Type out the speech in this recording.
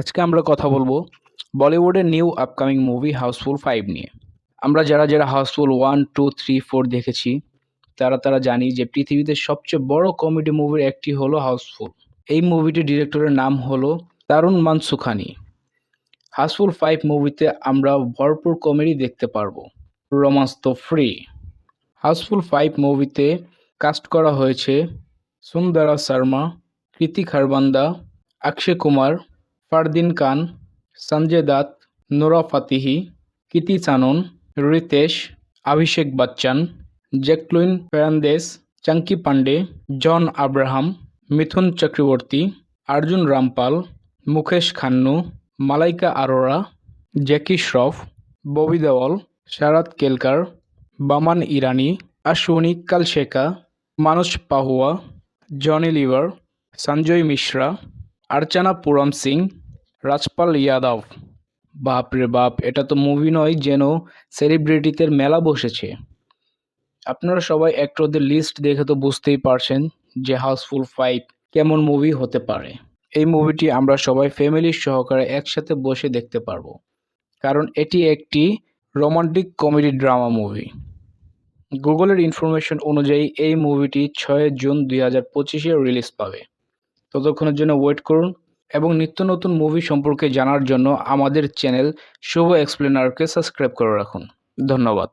আজকে আমরা কথা বলবো বলিউডের নিউ আপকামিং মুভি হাউসফুল 5 নিয়ে। আমরা যারা হাউসফুল 1, 2, 3, 4 দেখেছি তারা জানি যে পৃথিবীতে সবচেয়ে বড় কমেডি মুভির একটি হলো হাউসফুল। এই মুভিটির ডিরেক্টরের নাম হলো তারুণ মানসুখানি। হাউসফুল 5 মুভিতে আমরা ভরপুর কমেডি দেখতে পারবো, রোমান্স তো ফ্রি। হাউসফুল 5 মুভিতে কাস্ট করা হয়েছে সুন্দরা শর্মা, কৃতি খারবান্দা, অক্ষয় কুমার, ফারদিন খান, সঞ্জয় দত্ত, নোরা ফাতেহি, কৃতি সানন, রিতেশ, অভিষেক বচ্চন, জ্যাকলিন ফের্নান্দেজ, চাঙ্কি পান্ডে, জন আব্রাহাম, মিথুন চক্রবর্তী, অর্জুন রামপাল, মুকেশ খান্নু, মালাইকা আরোরা, জ্যাকি শ্রফ, ববি দেওল, শারদ কেলকার, বামান ইরানি, অশ্বিনী কালশেখা, মানস পাহুয়া, জনি লিভার, সঞ্জয় মিশ্রা, অর্চনা পুরম সিং, রাজপাল যাদব। বাপ রে বাপ, এটা তো মুভি নয়, যেন সেলিব্রিটিদের মেলা বসেছে। আপনারা সবাই অ্যাক্টরদের লিস্ট দেখে তো বুঝতেই পারছেন যে হাউসফুল 5 কেমন মুভি হতে পারে। এই মুভিটি আমরা সবাই ফ্যামিলির সহকারে একসাথে বসে দেখতে পারবো, কারণ এটি একটি রোমান্টিক কমেডি ড্রামা মুভি। গুগলের ইনফরমেশন অনুযায়ী এই মুভিটি 6 জুন 2025-এ রিলিজ পাবে। ততক্ষণের জন্য ওয়েট করুন এবং নিত্য নতুন মুভি সম্পর্কে জানার জন্য আমাদের চ্যানেল শুভ এক্সপ্লেনারকে সাবস্ক্রাইব করে রাখুন। ধন্যবাদ।